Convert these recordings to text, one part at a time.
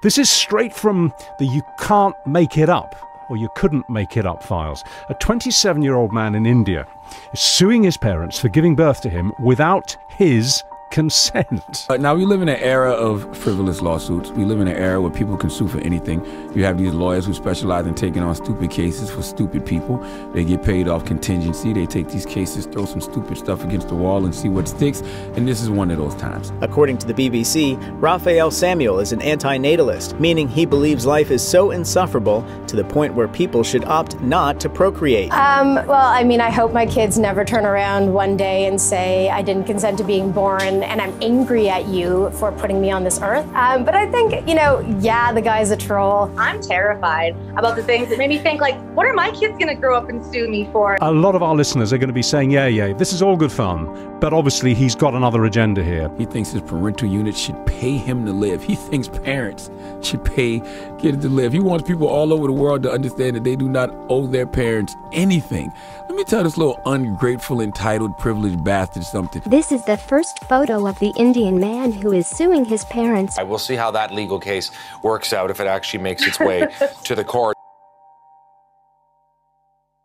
This is straight from the "you can't make it up" or "you couldn't make it up" files. A 27-year-old man in India is suing his parents for giving birth to him without his consent. Now, we live in an era of frivolous lawsuits. We live in an era where people can sue for anything. You have these lawyers who specialize in taking on stupid cases for stupid people. They get paid off contingency. They take these cases, throw some stupid stuff against the wall and see what sticks. And this is one of those times. According to the BBC, Raphael Samuel is an antinatalist, meaning he believes life is so insufferable to the point where people should opt not to procreate. Well, I mean, I hope my kids never turn around one day and say, I didn't consent to being born, and I'm angry at you for putting me on this earth. But I think, you know, yeah, the guy's a troll. I'm terrified about the things that made me think, like, what are my kids going to grow up and sue me for? A lot of our listeners are going to be saying, yeah, this is all good fun, but obviously he's got another agenda here. He thinks his parental unit should pay him to live. He thinks parents should pay kids to live. He wants people all over the world to understand that they do not owe their parents anything. Let me tell this little ungrateful, entitled, privileged bastard something. This is the first photo of the Indian man who is suing his parents. We'll see how that legal case works out if it actually makes its way to the court.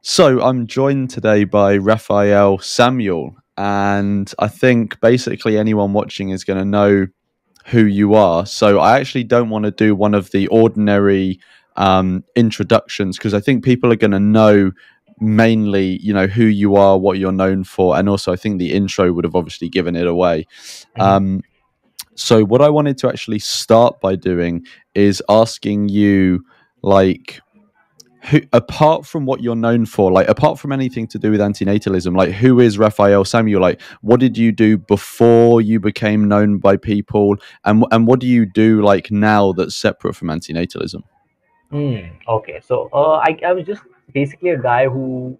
So I'm joined today by Raphael Samuel, and I think basically anyone watching is going to know who you are. So I actually don't want to do one of the ordinary introductions, because I think people are going to know mainly, you know, who you are, what you're known for, and also I think the intro would have obviously given it away. So what I wanted to actually start by doing is asking you, like, who, apart from what you're known for, like apart from anything to do with antinatalism, like who is Raphael Samuel? Like, what did you do before you became known by people, and what do you do like now that's separate from antinatalism? Okay, so I was just basically a guy who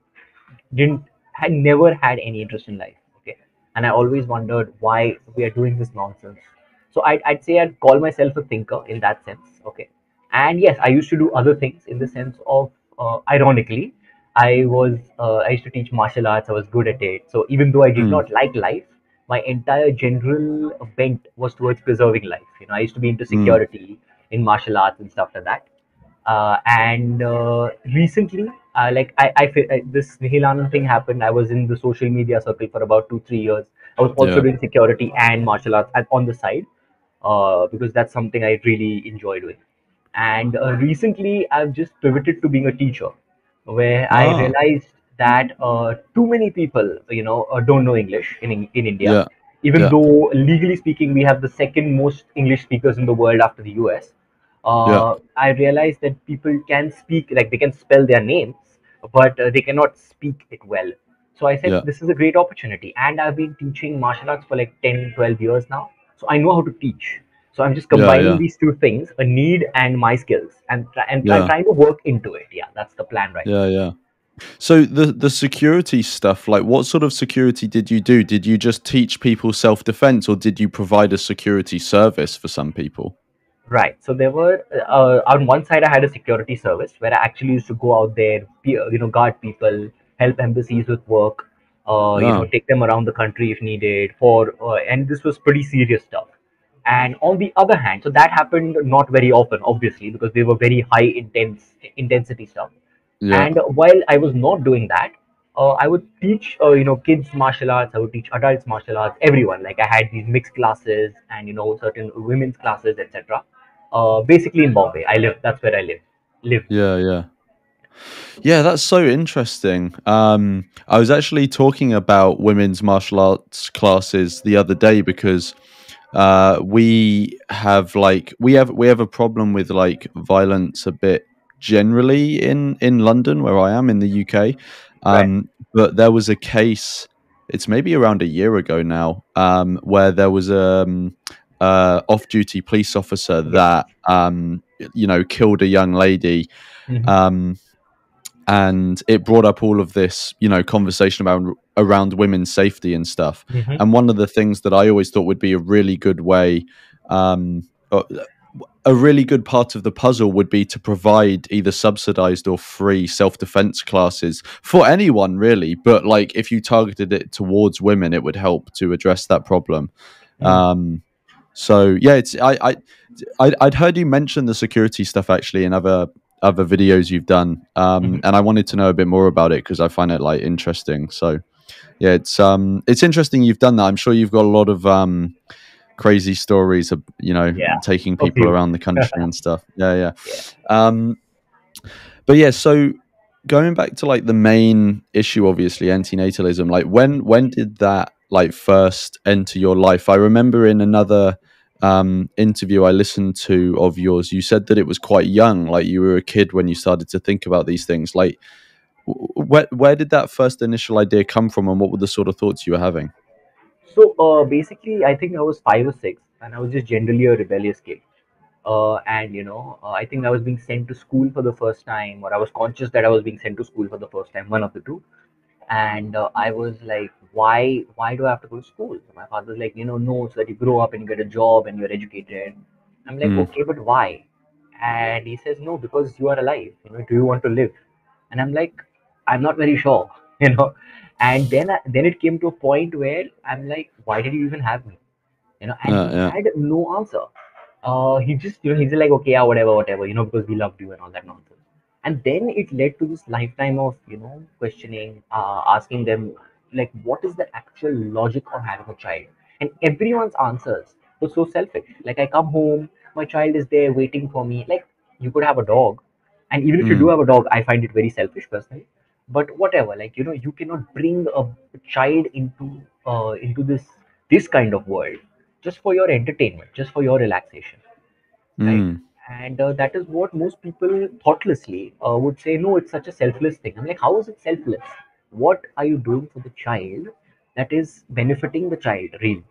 had never had any interest in life. Okay, and I always wondered why we are doing this nonsense. So I'd say I'd call myself a thinker in that sense. Okay, and yes, I used to do other things in the sense of, ironically, I used to teach martial arts. I was good at it. So even though I did not like life, my entire general bent was towards preserving life. You know, I used to be into security in martial arts and stuff like that. And recently, this Nihil Anand thing happened. I was in the social media circle for about 2-3 years. I was also doing security and martial arts on the side, because that's something I really enjoy doing. And recently, I've just pivoted to being a teacher, where I realized that too many people, you know, don't know English in India. Even though legally speaking, we have the second most English speakers in the world after the US. I realized that people can speak, like they can spell their names, but they cannot speak it well. So I said, this is a great opportunity. And I've been teaching martial arts for like 10-12 years now. So I know how to teach. So I'm just combining these two things, a need and my skills, and trying to work into it. Yeah, that's the plan right now. So the security stuff, like what sort of security did you do? Did you just teach people self-defense, or did you provide a security service for some people? Right. So there were, on one side, I had a security service where I actually used to go out there, you know, guard people, help embassies with work, you know, take them around the country if needed and this was pretty serious stuff. And on the other hand, so that happened not very often, obviously, because they were very high intensity stuff. And while I was not doing that, I would teach, you know, kids martial arts. I would teach adults martial arts, everyone. Like I had these mixed classes and, you know, certain women's classes, etc. Basically in Bombay. That's where I live. Yeah, that's so interesting. I was actually talking about women's martial arts classes the other day, because we have a problem with like violence a bit generally in London, where I am in the UK. But there was a case, it's maybe around a year ago now, where there was a off-duty police officer that you know, killed a young lady. And it brought up all of this, you know, conversation around women's safety and stuff. And one of the things that I always thought would be a really good way, a really good part of the puzzle would be to provide either subsidized or free self-defense classes for anyone, really. But like, if you targeted it towards women, it would help to address that problem. So yeah, I'd heard you mention the security stuff actually in other videos you've done, and I wanted to know a bit more about it because I find it like interesting. So yeah, it's interesting you've done that. I'm sure you've got a lot of crazy stories of, you know, taking people around the country and stuff. Yeah. But yeah, so going back to like the main issue, obviously antinatalism, like when did that like first enter your life? I remember in another interview I listened to of yours, you said that it was quite young, like you were a kid when you started to think about these things. Like where did that first initial idea come from, and what were the sort of thoughts you were having? So basically, I think I was 5 or 6, and I was just generally a rebellious kid. And I think I was being sent to school for the first time, or I was conscious that I was being sent to school for the first time, one of the two. And I was like, why do I have to go to school? So my father's like, no, so that you grow up and you get a job and you're educated. I'm like, okay, but why? And he says, no, because you are alive. Do you want to live? And I'm like, I'm not very sure, you know. And then it came to a point where I'm like, why did you even have me? And he had no answer. He just, he's like, okay, yeah, whatever, because we loved you and all that nonsense. And then it led to this lifetime of, questioning, asking them, like, what is the actual logic of having a child? And everyone's answers were so selfish. Like, I come home, my child is there waiting for me. Like, you could have a dog. And even if you do have a dog, I find it very selfish personally. But whatever, like, you cannot bring a child into this kind of world just for your entertainment, just for your relaxation, right? And that is what most people thoughtlessly would say, no, it's such a selfless thing. I'm like, how is it selfless? What are you doing for the child that is benefiting the child, really?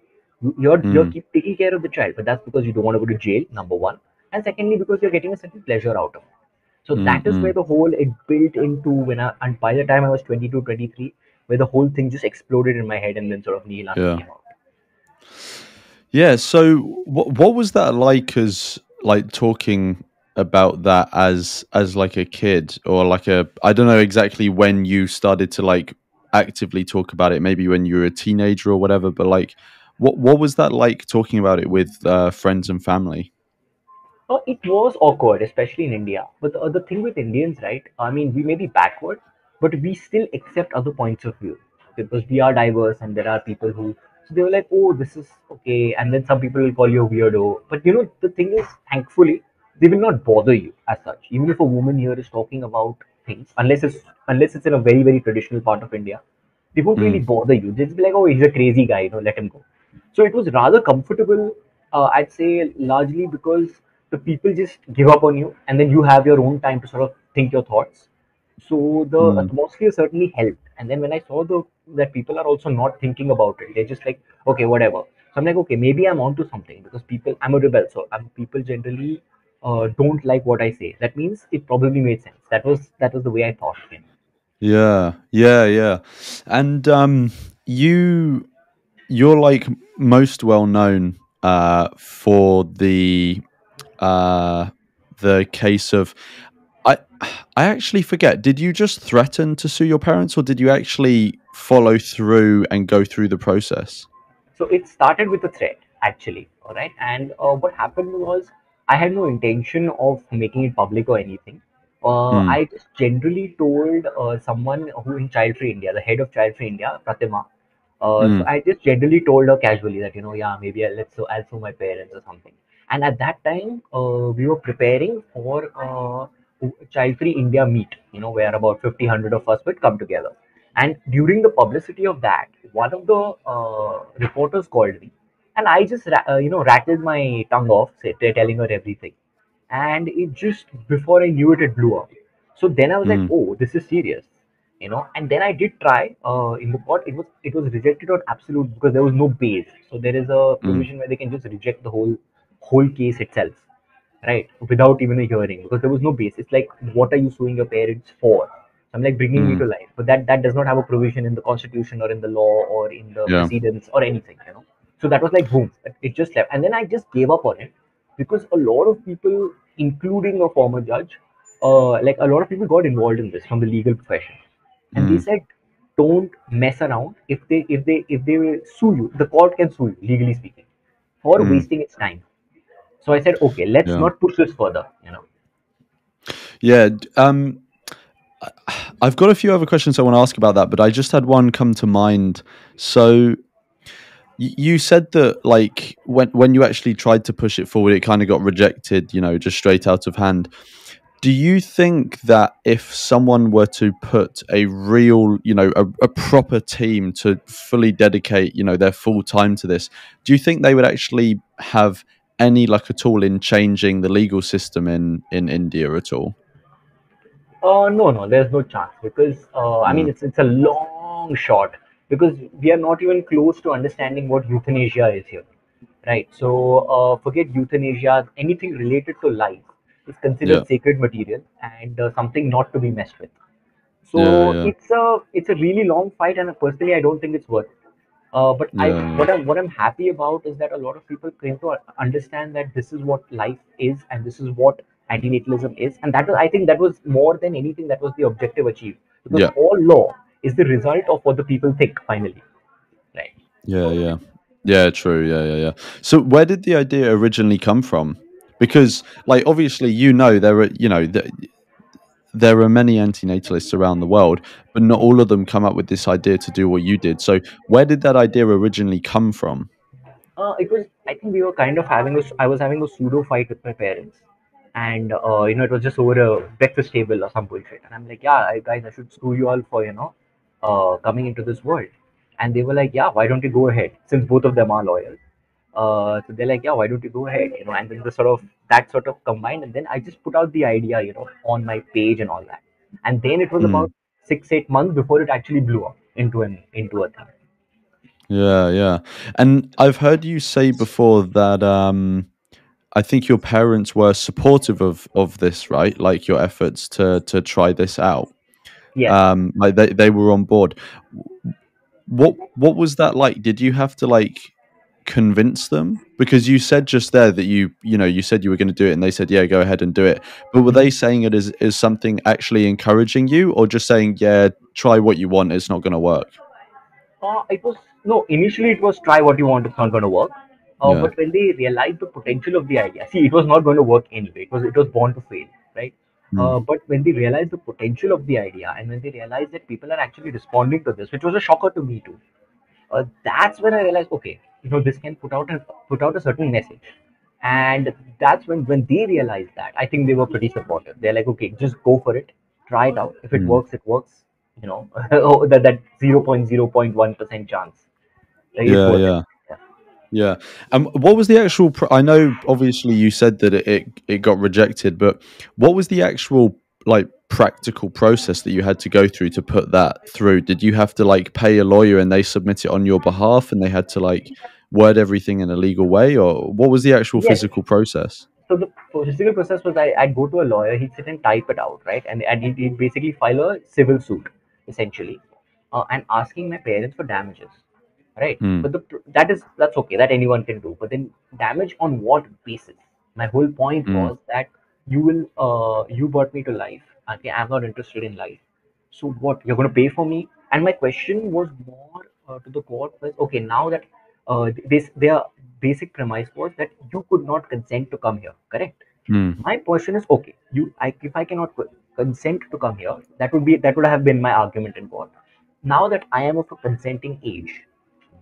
You're keep taking care of the child, but that's because you don't want to go to jail, number one. And secondly, because you're getting a certain pleasure out of it. So that is where the whole it built into and by the time I was 22, 23, where the whole thing just exploded in my head and then sort of Neil came out. Yeah. So what was that like, as like talking about that as like a kid, or like I don't know exactly when you started to like actively talk about it, maybe when you were a teenager or whatever, but like what was that like talking about it with friends and family? It was awkward, especially in India. But the thing with Indians, right? I mean, we may be backward, but we still accept other points of view because we are diverse, and there are people who. So they were like, "Oh, this is okay," and then some people will call you a weirdo. But the thing is, thankfully, they will not bother you as such. Even if a woman here is talking about things, unless it's in a very very traditional part of India, they won't really bother you. They'll just be like, "Oh, he's a crazy guy, let him go." So it was rather comfortable, I'd say, largely because the people just give up on you, and then you have your own time to sort of think your thoughts. So the atmosphere certainly helped. And then when I saw that people are also not thinking about it, they're just like, okay, whatever. So I'm like, okay, maybe I'm onto something, because I'm a rebel, so people generally don't like what I say. That means it probably made sense. That was the way I thought. Yeah. And you're like most well known for the case of I actually forget, did you just threaten to sue your parents, or did you actually follow through and go through the process? So it started with a threat, actually. All right. And what happened was, I had no intention of making it public or anything. I just generally told someone who in Child Free India, the head of Child Free India, Pratima. So I just generally told her casually that, yeah, maybe I'll sue my parents or something. And at that time, we were preparing for Child Free India meet, where about 50, 100 of us would come together. And during the publicity of that, one of the reporters called me, and I just rattled my tongue off, telling her everything. And it just, before I knew it, it blew up. So then I was like, oh, this is serious, And then I did try in the court. It was rejected on absolute, because there was no base. So there is a provision where they can just reject the whole case itself, right, without even a hearing, because there was no base. It's like, what are you suing your parents for? I'm like, bringing me to life, but that does not have a provision in the constitution or in the law or in the precedents or anything. So that was like, boom, it just left. And then I just gave up on it, because a lot of people, including a former judge, like a lot of people got involved in this from the legal profession, and they said, don't mess around. If they sue you, the court can sue you, legally speaking, for wasting its time. So I said, okay, let's Yeah. not push this further. Yeah. I've got a few other questions I want to ask about that, but I just had one come to mind. So you said that like when you actually tried to push it forward, it kind of got rejected, just straight out of hand. Do you think that if someone were to put a real, a proper team to fully dedicate, their full time to this, do you think they would actually have any luck at all in changing the legal system in India at all? No, there's no chance because I mean No. it's a long shot because we are not even close to understanding what euthanasia is here, right? So forget euthanasia. Anything related to life is Yeah. considered sacred material and something not to be messed with. Yeah. So Yeah. it's a really long fight, and personally, I don't think it's worth it. But Yeah. Yeah. what I'm happy about is that a lot of people came to understand that this is what life is, and this is what antinatalism is, and that was, I think, that was more than anything, that was the objective achieved, because Yeah. all law is the result of what the people think finally, right? Yeah. Yeah. Yeah. True. Yeah. Yeah. Yeah. So where did the idea originally come from? Because, like, obviously, there are, there are many antinatalists around the world, but not all of them come up with this idea to do what you did. So where did that idea originally come from? It was, I think we were kind of I was having a pseudo fight with my parents. And, it was just over a breakfast table or some bullshit. And I'm like, yeah, guys, I should screw you all for, coming into this world. And they were like, yeah, why don't you go ahead? Since both of them are lawyers. So they're like, yeah, why don't you go ahead? And then that sort of combined. And then I just put out the idea, on my page and all that. And then it was Mm. about 6-8 months before it actually blew up into a thing. Yeah, yeah. And I've heard you say before that I think your parents were supportive of this, right? Like your efforts to try this out. Yes. Like they were on board. What was that like? Did you have to like convince them? Because you said just there that you said you were going to do it, and they said, yeah, go ahead and do it. But were they saying it is something actually encouraging you, or just saying, yeah, try what you want, it's not going to work? It was no. Initially, it was try what you want. It's not going to work. Yeah. But when they realized the potential of the idea, see, it was not going to work anyway. It was born to fail, right? Mm. But when they realized the potential of the idea, and when they realized that people are actually responding to this, which was a shocker to me too, that's when I realized, okay, this can put out a certain message. And that's when they realized that, I think they were pretty supportive. They're like, okay, just go for it, try it out. If it Mm. works, it works. That 0.0.1% chance. It's Yeah, worth it. yeah. Yeah. Yeah. What was the actual I know obviously you said that it got rejected, but what was the actual like practical process that you had to go through to put that through? Did you have to like pay a lawyer and they submit it on your behalf, and they had to like word everything in a legal way, or what was the actual Yes. physical process? So the physical process was, I'd go to a lawyer, he'd sit and type it out, right? And he'd basically file a civil suit, essentially, and asking my parents for damages, right? Mm. But that's okay, that anyone can do. But then damage on what basis? My whole point Mm. was that you brought me to life. Okay, I'm not interested in life. So what? You're going to pay for me? And my question was more to the court was, okay, now that their basic premise was that you could not consent to come here, correct? Mm. My question is, okay, if I cannot consent to come here, that would have been my argument in court. Now that I am of a consenting age,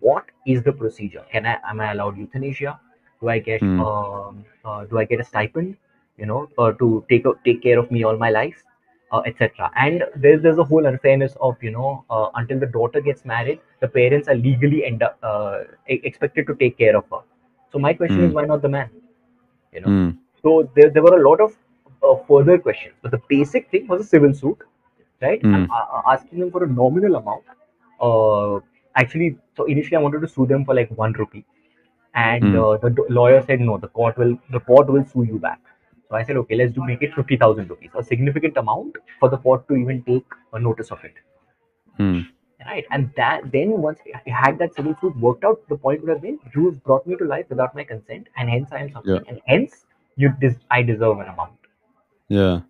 what is the procedure? Am I allowed euthanasia? Do I get Mm. a stipend, to take care of me all my life, etc. And there's a whole unfairness of, until the daughter gets married, the parents are legally expected to take care of her. So my question is, Mm. why not the man? You know. Mm. So there were a lot of further questions, but the basic thing was a civil suit, right? I'm Mm. asking them for a nominal amount. Uh, Actually, so initially I wanted to sue them for like 1 rupee, and Mm. the lawyer said no, the court will sue you back. So I said, okay, let's make it 50,000 rupees, a significant amount for the court to even take a notice of it. Mm. Right, and that then once I had that civil suit worked out, the point would have been, you brought me to life without my consent, and hence I am Yeah. suffering, and hence I deserve an amount. Yeah.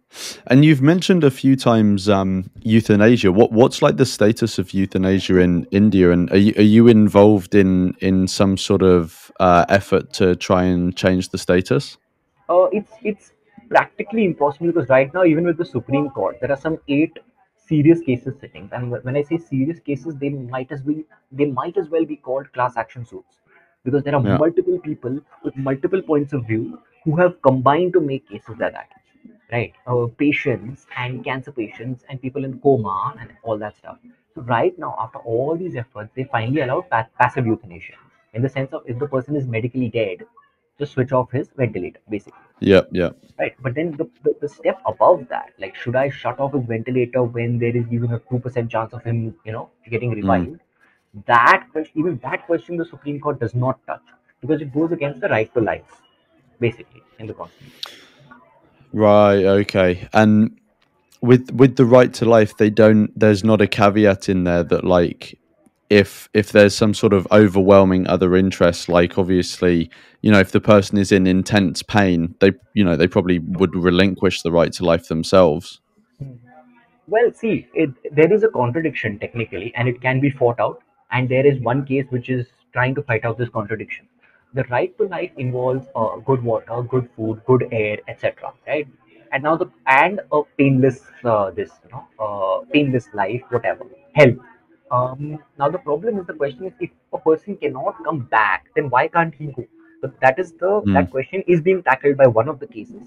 And you've mentioned a few times euthanasia. What's like the status of euthanasia in India, and are you involved in some sort of effort to try and change the status? It's practically impossible because right now, even with the Supreme Court, there are some 8 serious cases sitting, and when I say serious cases, they might as well be called class action suits, because there are Yeah. multiple people with multiple points of view who have combined to make cases like that, right? Patients and cancer patients and people in coma and all that stuff. So right now, after all these efforts, they finally allowed passive euthanasia, in the sense of if the person is medically dead, just switch off his ventilator, basically. Yep. Yep. Right. But then the step above that, like, should I shut off his ventilator when there is even a 2% chance of him, getting Mm. revived? That question, even that question, the Supreme Court does not touch, because it goes against the right to life, basically, in the Constitution. Right. Okay. And with the right to life, they don't. There's not a caveat in there that, like, if there's some sort of overwhelming other interest, like, obviously, if the person is in intense pain, they probably would relinquish the right to life themselves. Well, see, there is a contradiction technically, and it can be fought out. And there is one case which is trying to fight out this contradiction. The right to life involves good water, good food, good air, etc. Right? And now and a painless painless life, whatever, health. Now the problem is, the question is, if a person cannot come back, then why can't he go? So that Mm. question is being tackled by one of the cases.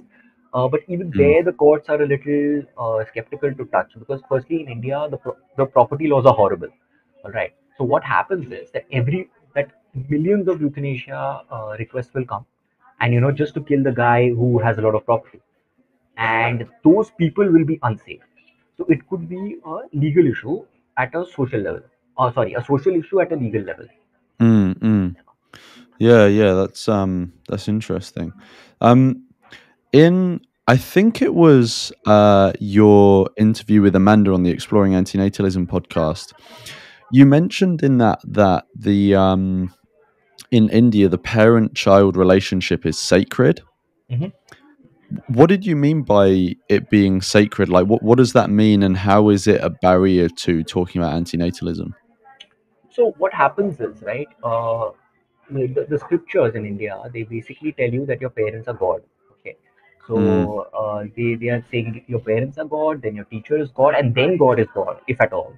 But even Mm. there, the courts are a little skeptical to touch, because firstly, in India, the property laws are horrible. All right. So what happens is that millions of euthanasia requests will come, and just to kill the guy who has a lot of property, and those people will be unsafe. So it could be a legal issue at a social level. Sorry, a social issue at a legal level. Mm. Mm. Yeah. Yeah. That's interesting. Um. In I think it was your interview with Amanda on the Exploring Antinatalism podcast. You mentioned in that the in India the parent-child relationship is sacred. Mhm. What did you mean by it being sacred? Like, what does that mean, and how is it a barrier to talking about antinatalism? So what happens is, right, the scriptures in India, they basically tell you that your parents are God. Okay, Mm. so they are saying your parents are God, then your teacher is God, and then God is God, if at all.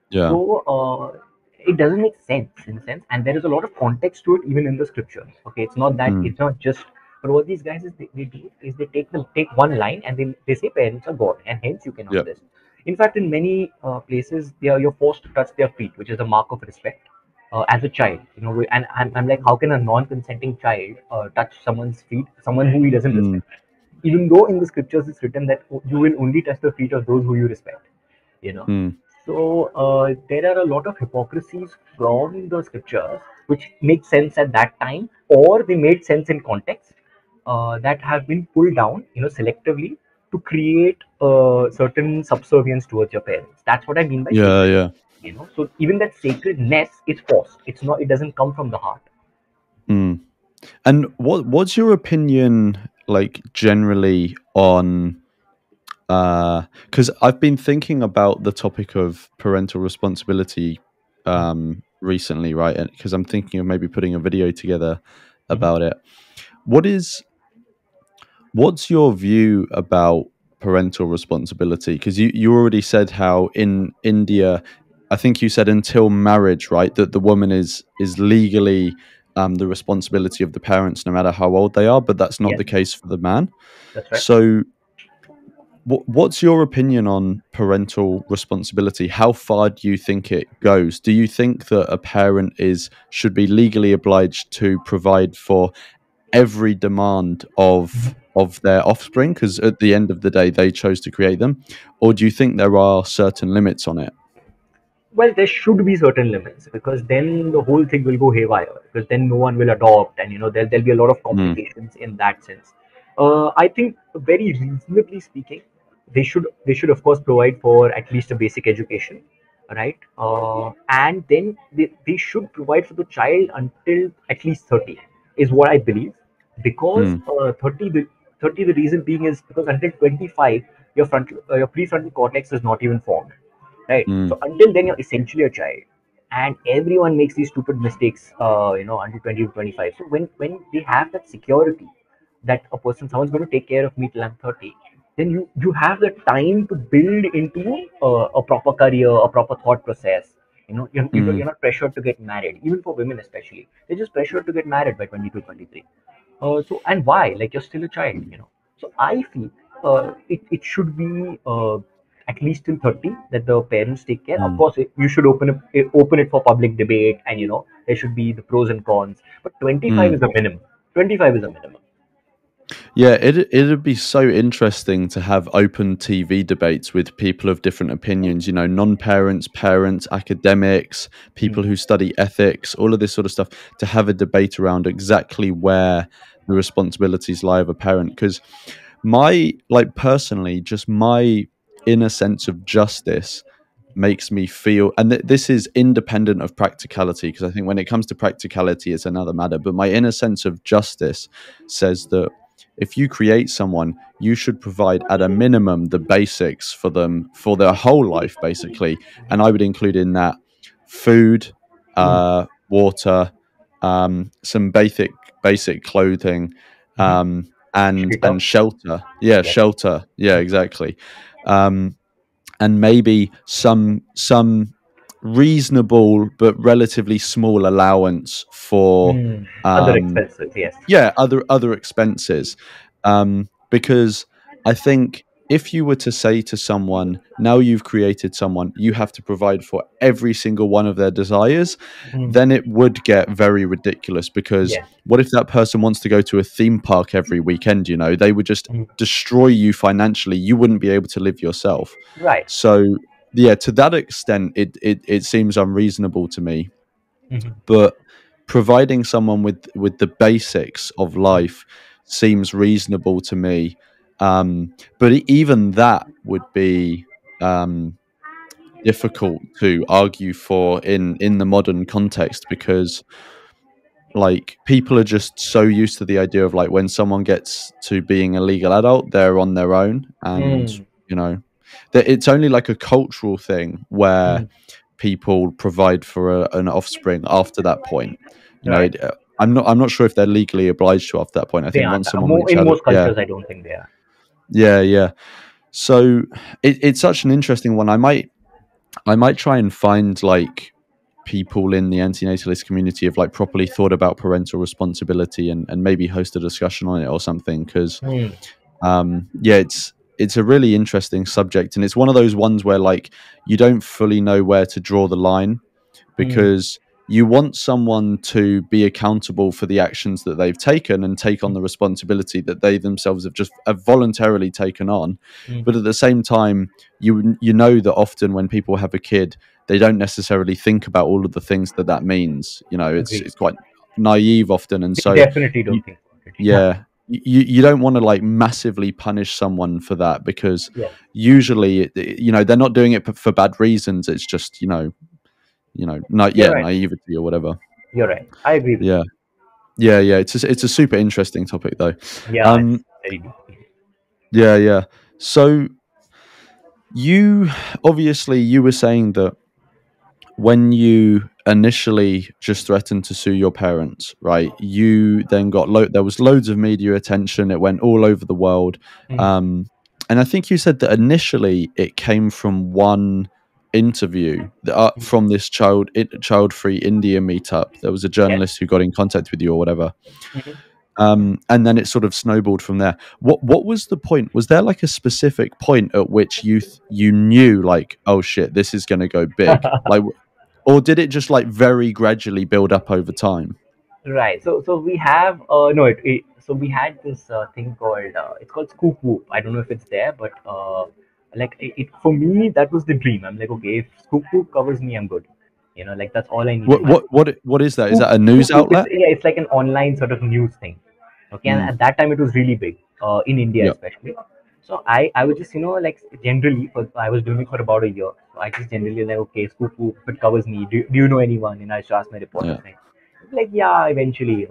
Yeah. So it doesn't make sense, in a sense, and there is a lot of context to it even in the scriptures. Okay, Mm. it's not just. But what these guys they do is they take one line, and they say parents are God, and hence you cannot Yep. this. In fact, in many places, you're forced to touch their feet, which is a mark of respect as a child. And I'm like, how can a non-consenting child touch someone's feet, someone who he doesn't Mm. respect? Even though in the scriptures it's written that you will only touch the feet of those who you respect. You know. Mm. So there are a lot of hypocrisies from the scriptures, which make sense at that time, or they made sense in context, that have been pulled down, selectively, to create certain subservience towards your parents. That's what I mean by Yeah. sacred. Yeah. So even that sacredness is forced. It's not. It doesn't come from the heart. Mm. And what's your opinion, like, generally on because I've been thinking about the topic of parental responsibility recently, right? Because I'm thinking of maybe putting a video together Mhm. about it. What's your view about parental responsibility? Because you already said how in India, I think you said until marriage, right, that the woman is legally the responsibility of the parents, no matter how old they are, but that's not Yes, the case for the man. that's right. So what's your opinion on parental responsibility? How far do you think it goes? Do you think that a parent should be legally obliged to provide for every demand of their offspring, because at the end of the day they chose to create them, or do you think there are certain limits on it? Well, there should be certain limits, because then the whole thing will go haywire. Because then no one will adopt, and there'll be a lot of Mm. complications in that sense. I think, very reasonably speaking, they should of course provide for at least a basic education, right? And then they should provide for the child until at least 30, is what I believe. Because Mm. 30, the reason being is because until 25, your prefrontal cortex is not even formed, right? Mm. So until then, you're essentially a child, and everyone makes these stupid mistakes, until 20 to 25. So when they have that security, that someone's going to take care of me till I'm 30, then you have the time to build into a proper career, a proper thought process. You're not pressured to get married, even for women especially. They're just pressured to get married by 22, 23. So, and why? Like, you're still a child. So I feel it should be at least till 30 that the parents take care. Of course, you should open it for public debate, and there should be the pros and cons. But 25 is a minimum. 25 is a minimum. Yeah, it'd be so interesting to have open TV debates with people of different opinions, non-parents, parents, academics, people who study ethics, all of this sort of stuff, to have a debate around exactly where the responsibilities lie of a parent. Because personally, just my inner sense of justice makes me feel, and this is independent of practicality, because I think when it comes to practicality, it's another matter, but my inner sense of justice says that if you create someone, you should provide at a minimum the basics for them for their whole life, basically. And I would include in that food, water, some basic clothing, and shelter. Yeah, shelter. Yeah, exactly. And maybe some reasonable but relatively small allowance for other expenses. Yes. Yeah, other expenses. Because I think if you were to say to someone, now you've created someone, you have to provide for every single one of their desires, then it would get very ridiculous. Because what if that person wants to go to a theme park every weekend? They would just destroy you financially. You wouldn't be able to live yourself. Right. So yeah, to that extent, it seems unreasonable to me. But providing someone with the basics of life seems reasonable to me. But even that would be difficult to argue for in the modern context, because like people are just so used to the idea of like when someone gets to being a legal adult, they're on their own, and that it's only like a cultural thing where people provide for an offspring after that point. I'm not sure if they're legally obliged to after that point. I think once someone in most cultures, I don't think they are. Yeah. So it's such an interesting one. I might try and find like people in the antinatalist community have like properly thought about parental responsibility and maybe host a discussion on it or something, because it's a really interesting subject, and it's one of those ones where like you don't fully know where to draw the line, because you want someone to be accountable for the actions that they've taken and take on the responsibility that they themselves have voluntarily taken on. But at the same time, you know that often when people have a kid, they don't necessarily think about all of the things that means. It's quite naive often, and so definitely don't think about it. Yeah. You don't want to like massively punish someone for that, because usually they're not doing it for bad reasons. It's just naivety or whatever. You're right. I agree with you. Yeah. It's a super interesting topic though. Yeah. So you were saying that when you initially just threatened to sue your parents, right? You then got there was loads of media attention. It went all over the world. And I think you said that initially it came from one interview from this child-free India meetup. There was a journalist who got in contact with you or whatever. And then it sort of snowballed from there. What was the point? Was there like a specific point at which you knew like, oh shit, this is going to go big? Like, or did it just like very gradually build up over time? Right. So we have so we had this thing called it's called Scoop Whoop. I don't know if it's there, but like it for me that was the dream. I'm like, okay, if Scoop Whoop covers me, I'm good. Like that's all I need. What is that? Is that a news outlet? It's like an online sort of news thing. Okay, and at that time it was really big in India especially. So I was just like generally I was doing it for about a year. So I just generally like, okay, Scoop Whoop, if it covers me, do you know anyone? I used to ask my reporters like eventually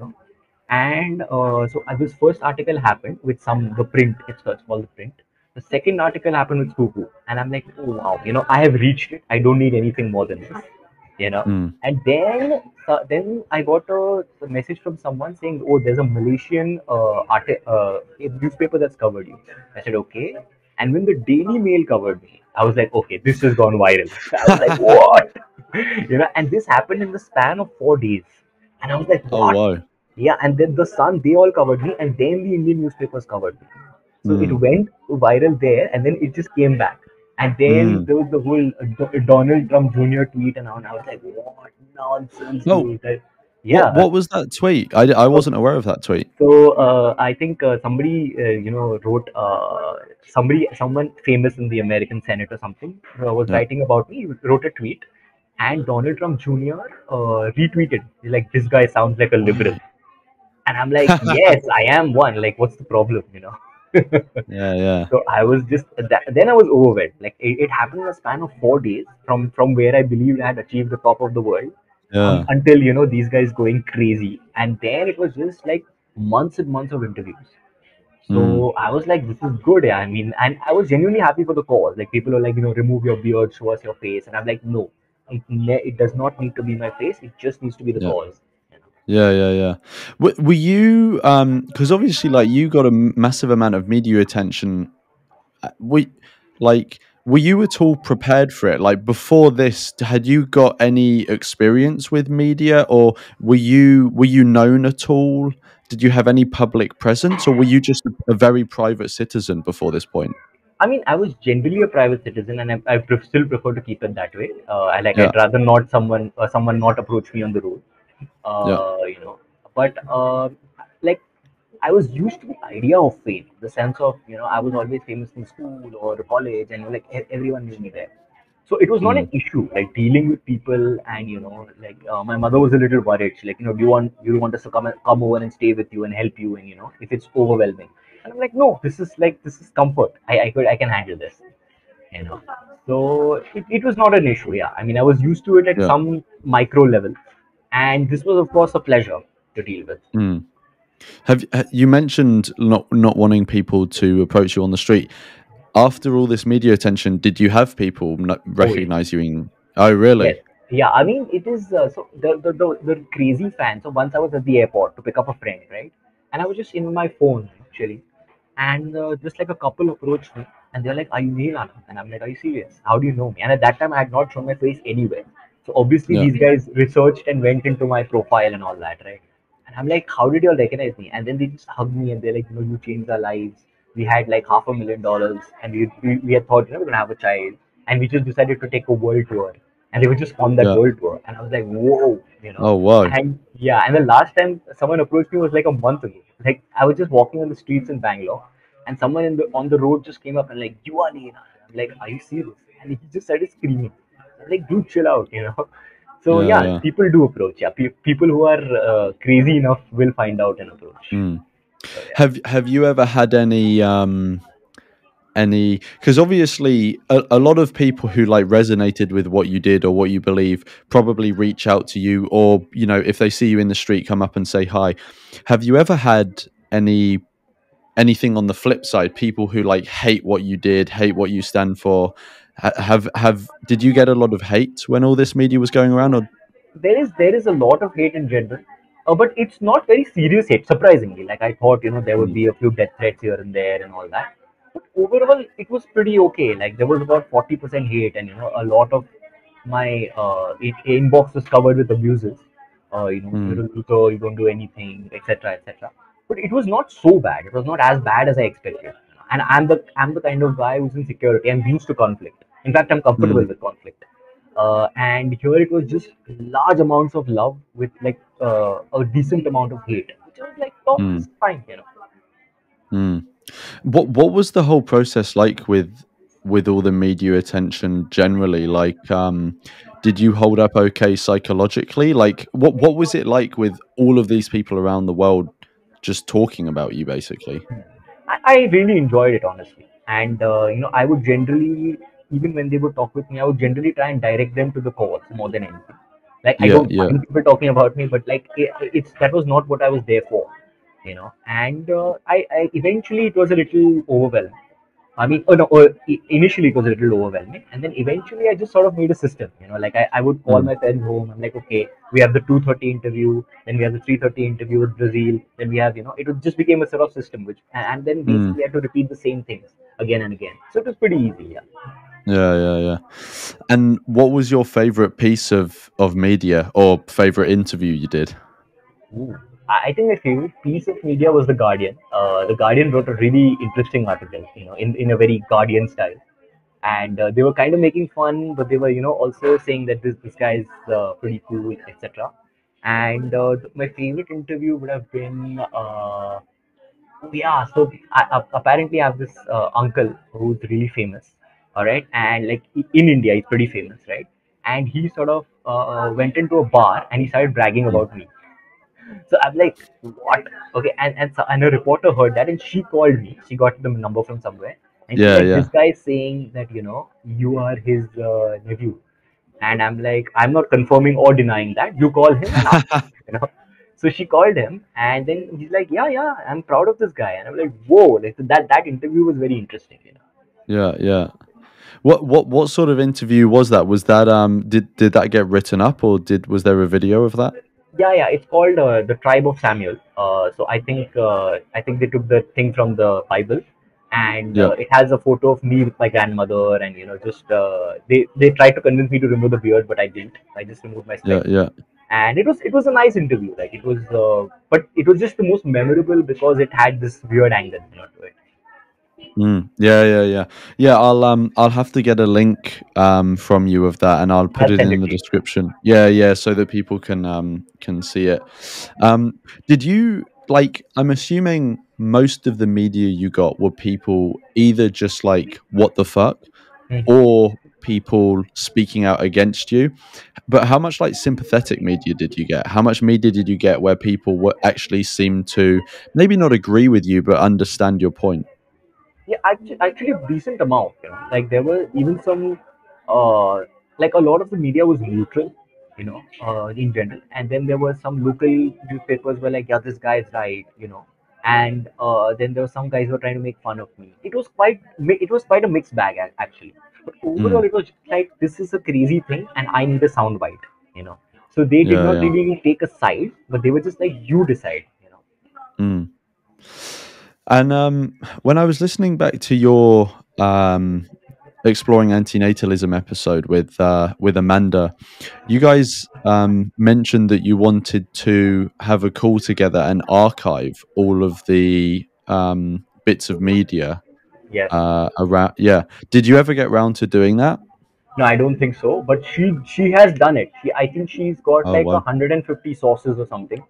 and so this first article happened with the print. It's called the print. The second article happened with Scoop Whoop, and I'm like, oh wow, I have reached it. I don't need anything more than this. you know. Mm. And then I got a message from someone saying, "Oh, there's a Malaysian a newspaper that's covered you." I said, "Okay." And when the Daily Mail covered me, I was like, "Okay, this has gone viral." I was like, "What?" You know, and this happened in the span of 4 days, and I was like, Oh "What?" wow. Yeah, and then the Sun, they all covered me, and then the Indian newspapers covered me. So it Mm. went viral there, and then it just came back. And then Mm. there was the whole Donald Trump Jr. tweet, and I was like, "What nonsense, Oh, dude!" what Yeah. was that tweet? I wasn't aware of that tweet. So I think somebody, wrote someone famous in the American Senate or something was Yeah. writing about me. He wrote a tweet, and Donald Trump Jr. Retweeted. He's like, "This guy sounds like a liberal," and I'm like, "Yes, I am one. Like, what's the problem, you know?" Yeah, yeah, So I was just then I was overwhelmed. Like it happened in a span of 4 days from where I believed I had achieved the top of the world, yeah. until these guys going crazy, and then it was just like months and months of interviews. Mm. So I was like, this is good. Yeah. I mean, and I was genuinely happy for the cause. Like people are like, remove your beard, show us your face, and I'm like, no, it does not need to be my face. It just needs to be the Yeah. cause. Yeah, yeah, yeah. Were you because obviously like you got a massive amount of media attention. We like were you at all prepared for it? Like before this, had you got any experience with media, or were you known at all? Did you have any public presence, or were you just a very private citizen before this point? I mean, I was generally a private citizen, and I still prefer to keep it that way. Yeah, I'd rather not someone not approach me on the road. yeah, You know, but like I was used to the idea of fame, the sense of I was always famous in school or college, and like everyone knew me there. So it was not an mm, issue like dealing with people, and like my mother was a little worried. She's like, do you want us to come over and stay with you and help you, and if it's overwhelming. And I'm like, no, this is comfort. I can handle this, you know. So it was not an issue. Yeah, I mean, I was used to it at yeah. some micro level, and this was of course a pleasure to deal with. Mm. You mentioned not wanting people to approach you on the street? After all this media attention, did you have people Oh yeah. recognize you in? Oh, Yes. really? Yeah, I mean, it is so the crazy fan. So once I was at the airport to pick up a friend, right? And I was just in my phone actually, and just like a couple approached me, and they're like, "Are you Neil Anand?" And I'm like, "Are you serious? How do you know me?" And at that time, I had not shown my face anywhere. So obviously, Yeah, these guys researched and went into my profile and all that, right? And I'm like, "How did you all recognize me?" And then they just hugged me, and they're like, "You changed our lives. We had like $500,000, and we had thought, we're gonna have a child, and we just decided to take a world tour." And they were just on that yeah. world tour, and I was like, "Whoa." Oh, wow. And yeah, and the last time someone approached me was like a month ago. Like I was just walking on the streets in Bangalore, and someone on the road just came up and like, "You are Neena." I'm like, "Are you serious?" And he just started screaming. I'm like, "Dude, chill out." So Yeah, yeah, yeah. people do approach. Yeah, people who are crazy enough will find out and approach. Mm. So yeah. Have you ever had any because obviously a lot of people who like resonated with what you did or what you believe probably reach out to you, or if they see you in the street, come up and say hi. Have you ever had anything on the flip side, people who like hate what you did, hate what you stand for? Have did you get a lot of hate when all this media was going around, or There is a lot of hate in general, but it's not very serious hate. Surprisingly, like I thought, there would Mm, be a few death threats here and there and all that. But overall, it was pretty okay. Like there was about 40% hate, and a lot of my inbox was covered with abuses. You're mm, a loser, you don't do anything, etc., etc. But it was not so bad. It was not as bad as I expected. And I'm the kind of guy who's in security. I'm used to conflict. In fact, I'm comfortable mm, with conflict. And here it was just large amounts of love with like a decent amount of hate, which I was like, oh, this mm, is fine. mm. What was the whole process like with all the media attention generally? Like, did you hold up okay psychologically? Like, what was it like with all of these people around the world just talking about you, basically? I really enjoyed it honestly, and I would generally, even when they would talk with me, I would generally try and direct them to the cause more than anything. Like I Yeah, don't yeah. mind people talking about me, but like it's that was not what I was there for. And I eventually it was a little overwhelming. I mean, oh no, initially it was a little overwhelming, and then eventually I just sort of made a system. Like I would call my friends home. I'm like, okay, we have the 2:30 interview, then we have the 3:30 interview with Brazil, then we have, it just became a sort of system, and then basically I had to repeat the same things again and again. So it was pretty easy, yeah. Yeah. And what was your favorite piece of media or favorite interview you did? Ooh. I think my favorite piece of media was The Guardian. The Guardian wrote a really interesting article, in a very Guardian style. And they were kind of making fun, but they were, also saying that this guy is pretty cool, etc. And my favorite interview would have been, yeah. So apparently, I have this uncle who's really famous. All right, and like in India, he's pretty famous, right? And he sort of went into a bar and he started bragging about me. So I'm like, what? Okay, and a reporter heard that and she called me. She got the number from somewhere, and she's like, Yeah. this guy is saying that you are his nephew, and I'm like, I'm not confirming or denying that. You call him and ask him, So she called him, and then he's like, yeah, I'm proud of this guy, and I'm like, whoa, like that interview was very interesting. Yeah. What sort of interview was that? Was that did that get written up, or was there a video of that? Yeah, it's called the Tribe of Samuel. So I think they took the thing from the Bible, and Yeah. it has a photo of me with my grandmother, and just they tried to convince me to remove the beard, but I didn't. I just removed my specs. Yeah. And it was a nice interview. Like it was, but it was just the most memorable because it had this weird angle, to it. Yeah. I'll have to get a link from you of that, and I'll put I'll it send in it the to you. description. Yeah, so that people can see it. Did you like? I'm assuming most of the media you got were people either just like what the fuck, or people speaking out against you. But how much like sympathetic media did you get? How much media did you get where people were actually seemed to maybe not agree with you but understand your point? Yeah, actually a decent amount. Like there were even some, uh, like a lot of the media was neutral, in general, and then there were some local newspapers were like, yeah, this guy is right, and then there were some guys who were trying to make fun of me. It was quite a mixed bag actually, but overall Mm, it was just like, this is a crazy thing, and I need a soundbite, So they did not yeah. really take a side, but they were just like, you decide. Mm. And when I was listening back to your exploring antinatalism episode with Amanda, you guys mentioned that you wanted to have a call together and archive all of the bits of media Yes. around. Yeah, did you ever get round to doing that? No, I don't think so. But she has done it. I think she's got Oh like wow! 150 sources or something.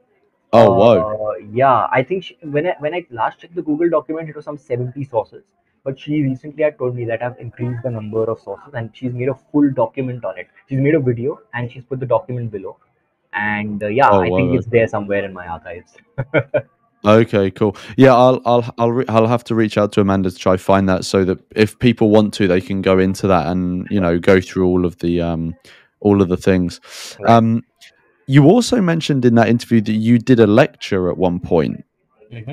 Oh whoa! Yeah, I think when I last checked the Google document, it was some 70 sources. But she recently had told me that I've increased the number of sources, and she's made a full document on it. She's made a video and she's put the document below. And yeah, Oh I think wow! it's there somewhere in my archives. Okay, cool. Yeah, I'll have to reach out to Amanda to try find that so that if people want to, they can go into that and go through all of the things. Right. You also mentioned in that interview that you did a lecture at one point. Hmm.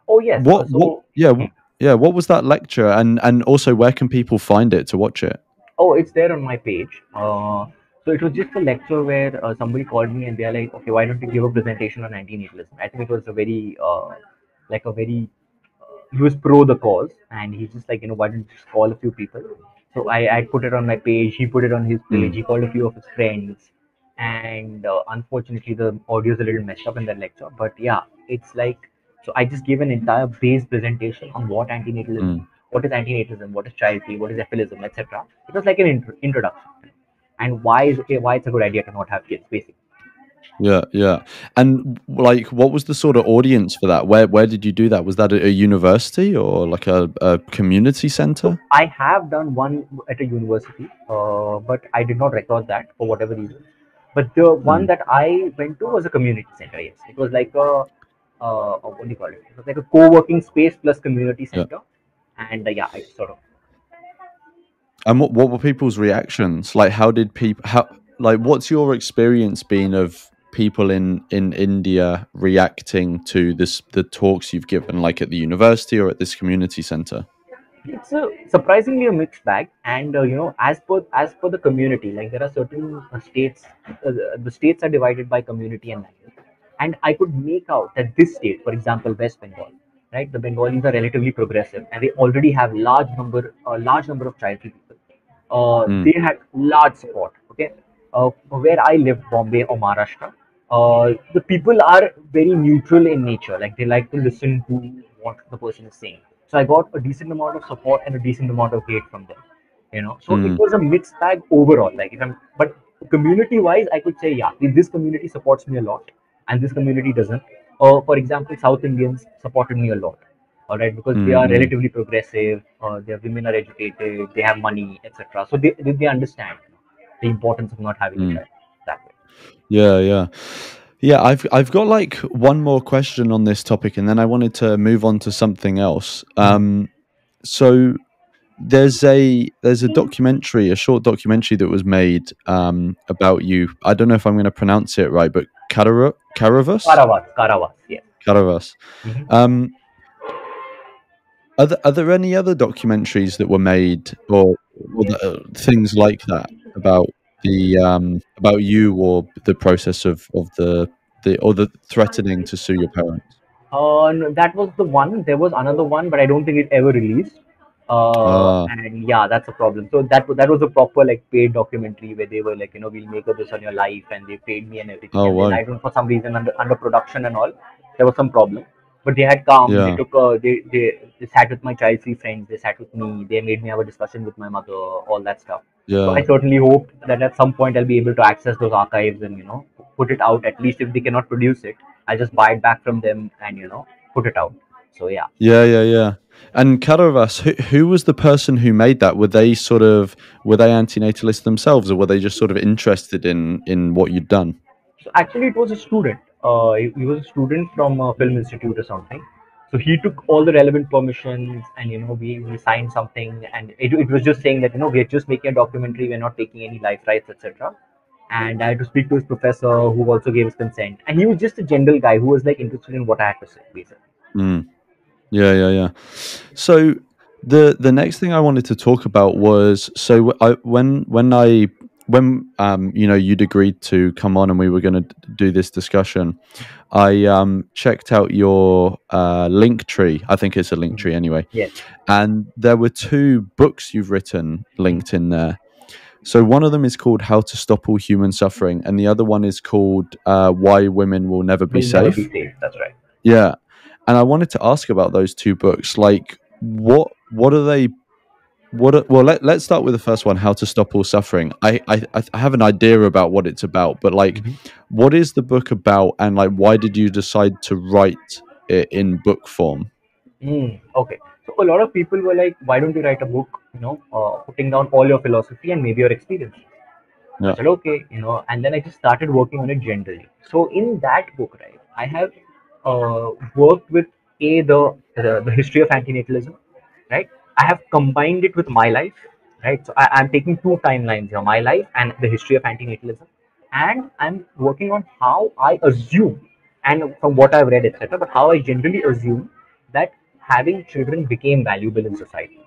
Oh yes. What? Yeah, yeah. What was that lecture? And also, where can people find it to watch it? Oh, it's there on my page. So it was just a lecture where somebody called me and they're like, okay, why don't you give a presentation on antinatalism? I think it was a very, like a very, he was pro the cause, and he's just like, why don't you just call a few people? So I put it on my page, he put it on his page, Mm, he called a few of his friends, and unfortunately the audio is a little messed up in that lecture. But yeah, it's like, so I just gave an entire base presentation on mm. what is antinatalism, what is charity, what is ephilism, etc. It was like an introduction, and why it's a good idea to not have kids, basically. Yeah. And like, what was the sort of audience for that? Where did you do that? Was that at a university or like a community So center? I have done one at a university, but I did not record that for whatever reason. But the one Mm. that I went to was a community center. Yes, it was like what do you call it? It was like a co-working space plus community Yeah. center, and yeah, I sort of. And what were people's reactions? Like, how did people what's your experience been of people in India reacting to the talks you've given, like at the university or at this community center? It's a surprisingly a mixed bag, and as per the community, like there are certain states, the states are divided by community and language, and I could make out that this state, for example, West Bengal, right? The Bengalis are relatively progressive, and they already have large number of child free people. Mm. They had large support. Okay, where I live, Bombay or Maharashtra, the people are very neutral in nature. Like they like to listen to what the person is saying. So I got a decent amount of support and a decent amount of hate from them. So it Mm. was a mixed bag overall. Like if I'm, but community wise, I could say yeah, this community supports me a lot, and this community doesn't. For example, South Indians supported me a lot. All right, because they Mm. are Mm. relatively progressive, their women are educated, they have money, etc. So they understand the importance of not having a Mm. child that way. Yeah, yeah. Yeah, I've got like one more question on this topic, and then I wanted to move on to something else. So there's a documentary, a short documentary that was made about you. I don't know if I'm going to pronounce it right, but Caravas, Karavas, yes. Caravas. Mhm. Um, are there any other documentaries that were made, or things like that about about you or the process of the threatening to sue your parents? No, that was the one. There was another one, but I don't think it ever released. Ah, And yeah, that's a problem. So that was a proper like paid documentary where they were like, we'll make this on your life, and they paid me and everything. oh And then wow, I don't, for some reason, under production and all, there was some problem. But they had come. They yeah, took. They sat with my child free friends. They sat with me. They made me have a discussion with my mother. All that stuff. So I yeah. certainly hope that at some point I'll be able to access those archives and put it out. At least if they cannot produce it, I'll just buy it back from them and put it out. So yeah. Yeah, yeah, yeah. And Caravas, who was the person who made that? Were they antinatalist themselves, or were they just sort of interested in what you'd done? So actually, it was a student. He was a student from a film institute or something. So he took all the relevant permissions, and we signed something, and it was just saying that we're just making a documentary, we're not taking any life rights, etc. And I had to speak to his professor, who also gave his consent, and he was just a general guy who was like interested in what I had to say, basically. Mm. Yeah, yeah, yeah. So the next thing I wanted to talk about was, so when you'd agreed to come on and we were going to do this discussion, I checked out your link tree. I think it's a link tree anyway, Yes. and there were two books you've written linked in there. So one of them is called "How to Stop All Human Suffering," and the other one is called "Why Women Will Never Be Will never be Safe." safe. That's right. Yeah, and I wanted to ask about those two books. Like, what are they? Well, let's start with the first one, "How to Stop All Suffering." I have an idea about what it's about, but like, what is the book about, and like, why did you decide to write it in book form? Okay. So a lot of people were like, why don't you write a book, putting down all your philosophy and maybe your experience? I Yeah. said, okay, and then I just started working on it generally. So in that book, right, I have worked with the history of antinatalism, right? I have combined it with my life, right? So I'm taking two timelines here, my life and the history of antinatalism, and I'm working on how I assume, and from what I've read, etc., but how I generally assume that having children became valuable in society.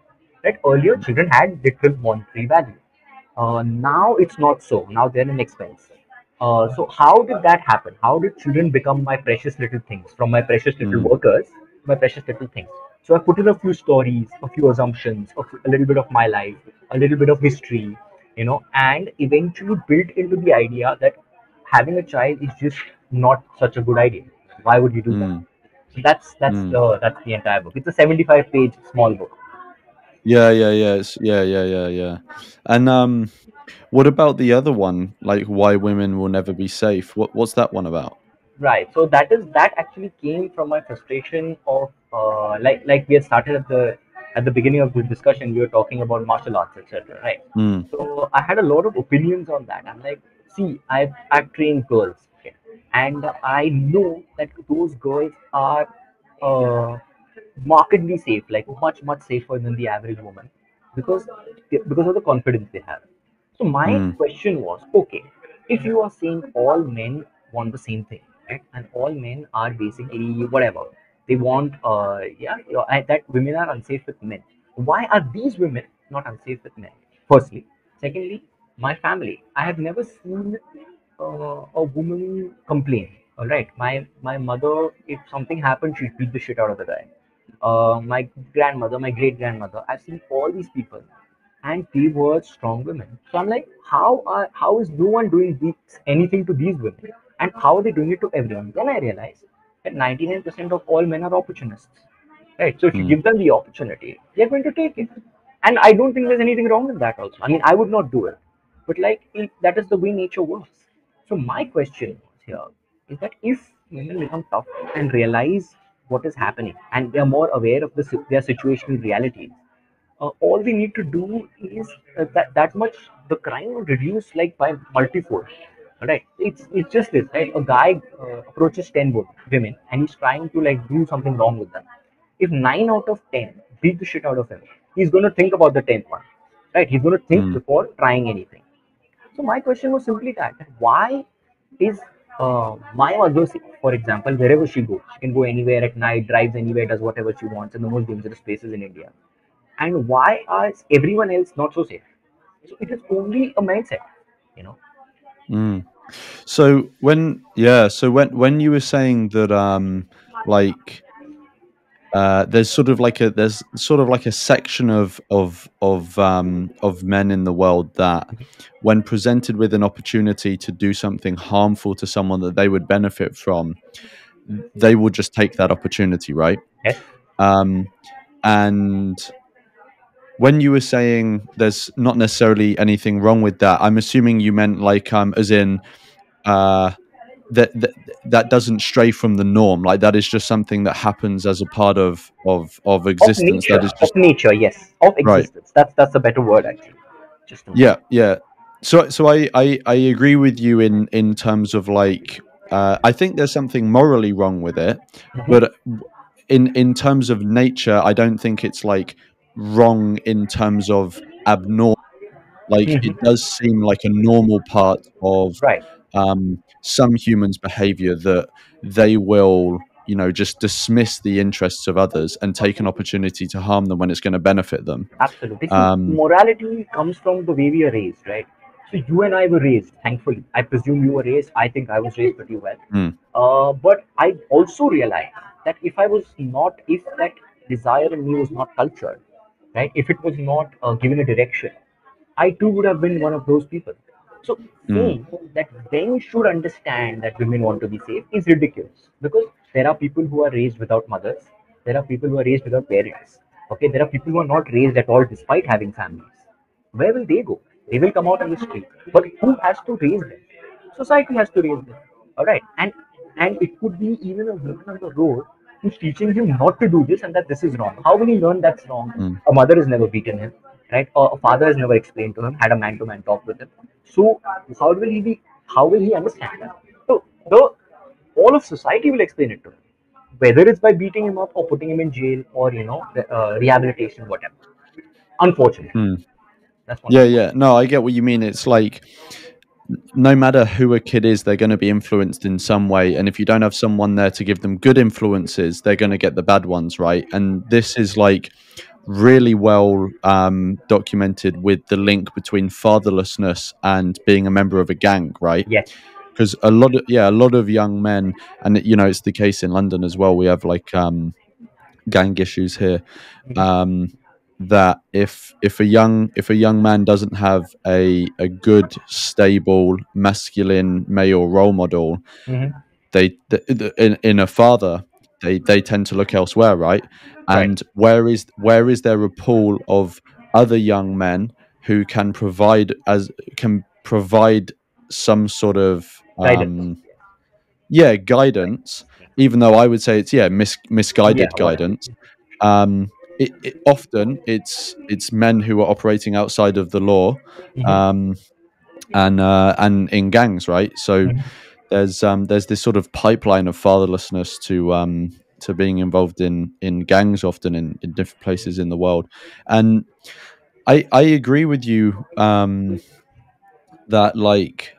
Right? Earlier, children had literal monetary value. Now it's not so. Now they're an expense. So how did that happen? How did children become my precious little things, from my precious little Mm, workers to my precious little things? So I put in a few stories, a few assumptions, a little bit of my life, a little bit of history, and eventually built into the idea that having a child is just not such a good idea. Why would you do that? mm, So that's the entire book. It's a 75-page small book. yeah, yeah, yeah, yeah. And what about the other one? Like, "Why Women Will Never Be Safe." What's that one about? Right. So that actually came from my frustration of like we had started at the beginning of the discussion. We were talking about martial arts, etc. Right. Mm, So I had a lot of opinions on that. I'm like, see, I've trained girls, okay, and I know that those girls are uh, markedly safe, like much safer than the average woman, because because of the confidence they have. So my mm, question was, okay, if you are saying all men want the same thing, right, and all men are basically whatever they want, that women are unsafe with men. Why are these women not unsafe with men? Firstly. Secondly, my family. I have never seen a woman complain. All right, my mother, if something happened, she'd beat the shit out of the guy. My grandmother, my great grandmother. I've seen all these people, and they were strong women. So I'm like, how is no one doing anything to these women, and how are they doing it to everyone? Then I realized that 99% of all men are opportunists. Right. So if you give them the opportunity, they're going to take it. And I don't think there's anything wrong with that also. I mean, I would not do it. But like that is the way nature works. So my question here is that if women become tough and realize what is happening and they're more aware of their situational realities, all we need to do is that much the crime will reduce like by multifold. Right? It's just this, right? A guy approaches 10 women and he's trying to like do something wrong with them. If 9 out of 10 beat the shit out of him, he's going to think about the 10th one, right? He's going to think before trying anything. So my question was simply that why is my mother, for example, wherever she goes, she can go anywhere at night, drives anywhere, does whatever she wants in the most dangerous places in India, and why is everyone else not so safe? So it is only a mindset, you know. So when you were saying that like there's sort of like a section of men in the world that when presented with an opportunity to do something harmful to someone that they would benefit from, they will just take that opportunity, right? Yes. And when you were saying there's not necessarily anything wrong with that, I'm assuming you meant like as in that doesn't stray from the norm, like that is just something that happens as a part of existence. Nature, that is just of nature, yes, of existence. Right. That's a better word actually. Just yeah. So I agree with you in terms of like I think there's something morally wrong with it, but in terms of nature, I don't think it's like wrong in terms of abnormal. Like it does seem like a normal part of right. Some humans' behavior that they will, just dismiss the interests of others and take an opportunity to harm them when it's going to benefit them. Absolutely. See, morality comes from the way we are raised, right? So you and I were raised, thankfully. I presume you were raised. I think I was raised pretty well. But I also realized that if that desire in me was not cultured, right? If it was not given a direction, I too would have been one of those people. So saying that men should understand that women want to be safe is ridiculous because there are people who are raised without mothers. There are people who are raised without parents. Okay, there are people who are not raised at all despite having families. Where will they go? They will come out on the street. But who has to raise them? Society has to raise them. All right, and it could be even a woman on the road who's teaching him not to do this and that this is wrong. How will he learn that's wrong? A mother has never beaten him, right? Or a father has never explained to him, had a man-to-man talk with him. So how will he understand that? So all of society will explain it to him, whether it's by beating him up or putting him in jail or rehabilitation, whatever. Unfortunately, that's one. Yeah. No, I get what you mean. It's like no matter who a kid is, they're going to be influenced in some way, and if you don't have someone there to give them good influences, they're going to get the bad ones, right? And this is like really well documented with the link between fatherlessness and being a member of a gang, right? Yes. Because a lot of young men, and it's the case in London as well. We have like gang issues here. That if a young man doesn't have a good, stable, masculine male role model, they in a father, they tend to look elsewhere, right? And where is there a pool of other young men who can provide some sort of guidance, even though I would say it's misguided guidance. Often it's men who are operating outside of the law, and in gangs, right? So there's this sort of pipeline of fatherlessness to being involved in gangs, often in different places in the world. And I agree with you that like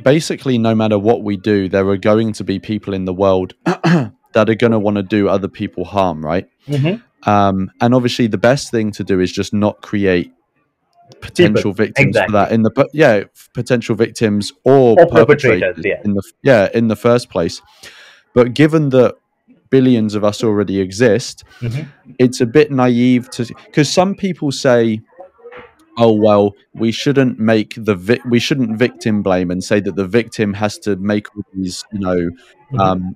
basically no matter what we do, there are going to be people in the world that are going to want to do other people harm, right? And obviously the best thing to do is just not create potential victims for that potential victims or perpetrators in the first place. But given that billions of us already exist, it's a bit naive to, because some people say, oh well, we shouldn't victim blame and say that the victim has to make all these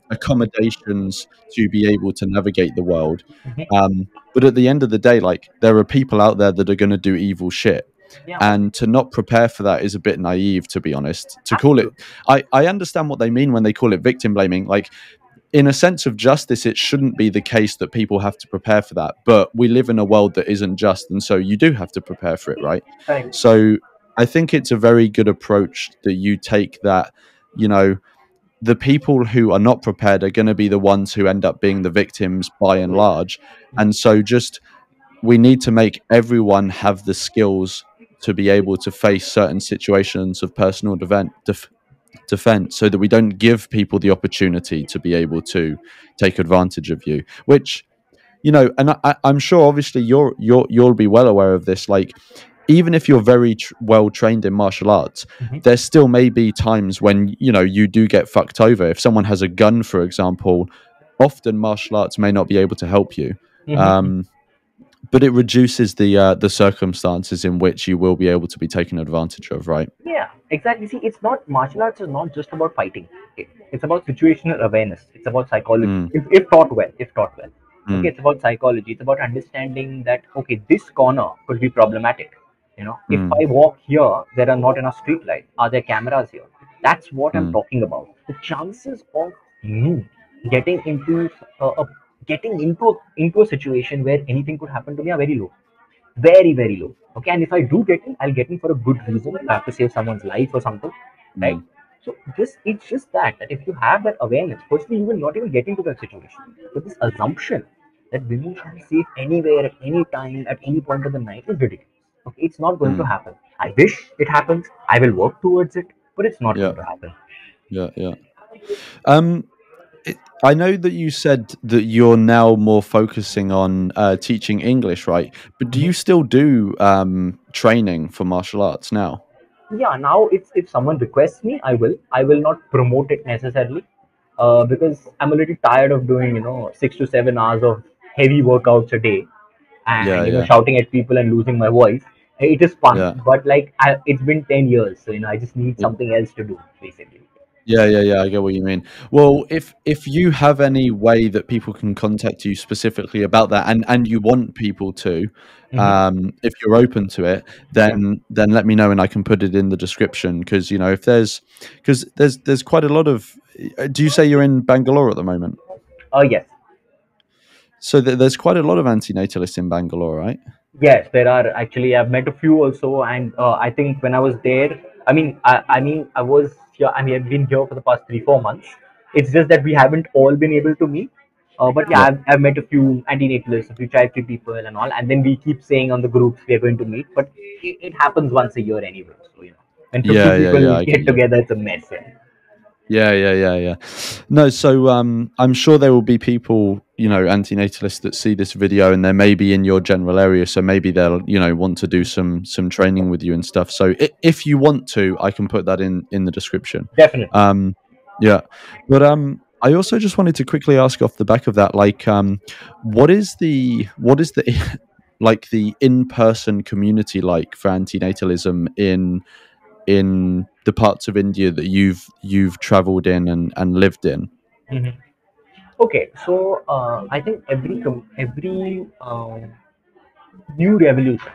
accommodations to be able to navigate the world. But at the end of the day, like, there are people out there that are going to do evil shit, and to not prepare for that is a bit naive, to be honest. To call it, I understand what they mean when they call it victim blaming. Like, in a sense of justice, it shouldn't be the case that people have to prepare for that. But we live in a world that isn't just, and so you do have to prepare for it, right? So I think it's a very good approach that you take, that, the people who are not prepared are going to be the ones who end up being the victims by and large. And so we need to make everyone have the skills to be able to face certain situations of personal defense, so that we don't give people the opportunity to be able to take advantage of you, which, and I'm sure obviously you'll be well aware of this. Like, even if you're very well trained in martial arts, there still may be times when you do get fucked over. If someone has a gun, for example, often martial arts may not be able to help you. But it reduces the circumstances in which you will be able to be taken advantage of, right? Yeah, exactly. See, it's not, martial arts is not just about fighting. Okay? It's about situational awareness. It's about psychology. If taught well. Okay, it's about psychology. It's about understanding that, okay, this corner could be problematic. If I walk here, there are not enough street lights. Are there cameras here? That's what I'm talking about. The chances of me getting into a situation where anything could happen to me are very low. Very, very low. Okay, and if I do get in, I'll get in for a good reason. I have to save someone's life or something, right? So it's just that if you have that awareness, firstly, you will not even get into that situation. But this assumption that women should be safe anywhere, at any time, at any point of the night is ridiculous. Okay, it's not going to happen. I wish it happens. I will work towards it, but it's not going to happen. Yeah. I know that you said that you're now more focusing on teaching English, right? But do you still do training for martial arts now? Yeah, now if someone requests me, I will. I will not promote it necessarily, because I'm a little tired of doing 6 to 7 hours of heavy workouts a day, and shouting at people and losing my voice. It is fun, but like it's been 10 years, so I just need something else to do, basically. Yeah. I get what you mean. Well, if you have any way that people can contact you specifically about that, and you want people to, if you're open to it, then let me know and I can put it in the description. Because if there's quite a lot of. Do you say you're in Bangalore at the moment? Yes. So there's quite a lot of antinatalists in Bangalore, right? Yes, there are actually. I've met a few also, and I think when I was there, I was here. I've been here for the past 3-4 months. It's just that we haven't all been able to meet. But I've met a few antinatalists, a few child-free people, and all. And then we keep saying on the groups we are going to meet, but it happens once a year anyway. So when 50 people get together, it's a mess. Yeah. No, so I'm sure there will be people, antinatalists that see this video, and they may be in your general area, so maybe they'll, want to do some training with you and stuff. So if you want to, I can put that in the description. Definitely. Yeah, but I also just wanted to quickly ask off the back of that, like, what is the like the in-person community like for antinatalism in the parts of India that you've traveled in and lived in? Okay, so I think every new revolution,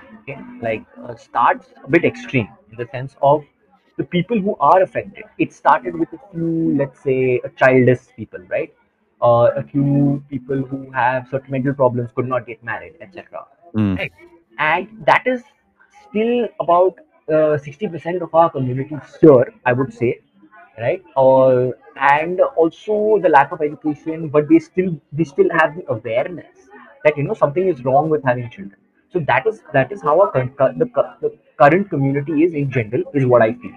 starts a bit extreme in the sense of the people who are affected. It started with a few, let's say, childless people, right? A few people who have certain mental problems could not get married, etc. Right? And that is still about 60% of our community, sure, I would say, right? And also the lack of education, but they still have the awareness that something is wrong with having children. So that is how the current community is in general, is what I feel,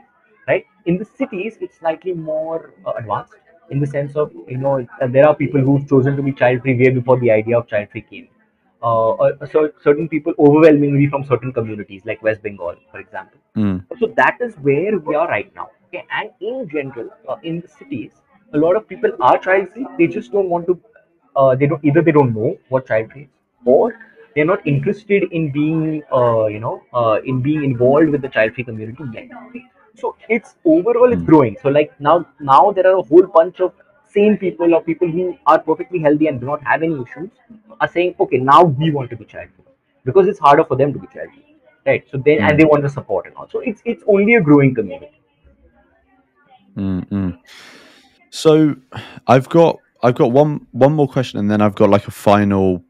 right? In the cities, it's slightly more advanced in the sense of there are people who've chosen to be child free way before the idea of child free came. certain people overwhelmingly from certain communities like West Bengal, for example. So that is where we are right now. Okay, and in general, in the cities, a lot of people are child free. They just don't want to. They don't know what child free is, or they're not interested in being in being involved with the child free community yet. So it's overall it's growing. So like now there are a whole bunch of sane people or people who are perfectly healthy and do not have any issues are saying, okay, now we want to be child free because it's harder for them to be child free, right? So then and they want the support and all. So it's only a growing community. So I've got one more question, and then I've got like a final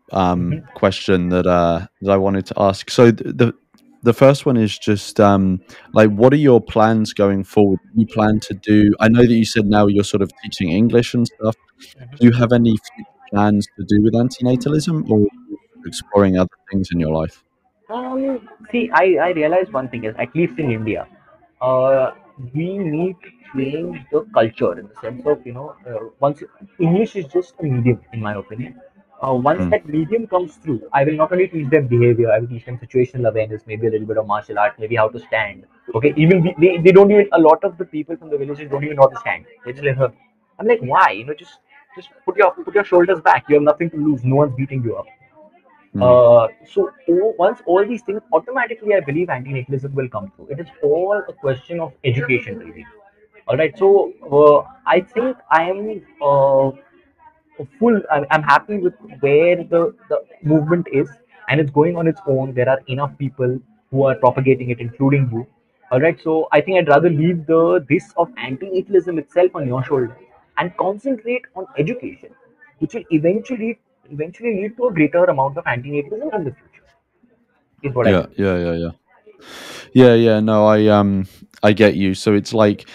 question that I wanted to ask. So the first one is just like, what are your plans going forward? You plan to do? I know that you said now you're sort of teaching English and stuff. Do you have any future plans to do with antinatalism, or exploring other things in your life? See, I realized one thing is, at least in India, uh, we need to change the culture in the sense of, once English is just a medium, in my opinion. Once that medium comes through, I will not only teach them behavior, I will teach them situational awareness, maybe a little bit of martial art, maybe how to stand. Okay, even they don't even, a lot of the people from the villages don't even know how to stand. They just like, I'm like, why? Just put your shoulders back. You have nothing to lose. No one's beating you up. Once all these things, automatically I believe antinatalism will come through. It is all a question of education, really. All right. So I think I am I'm happy with where the movement is, and it's going on its own. There are enough people who are propagating it, including you. All right. So I think I'd rather leave this of antinatalism itself on your shoulder and concentrate on education, which will eventually lead to a greater amount of antinatalism in the future. Is what I Yeah, think. yeah. No, I get you. So it's like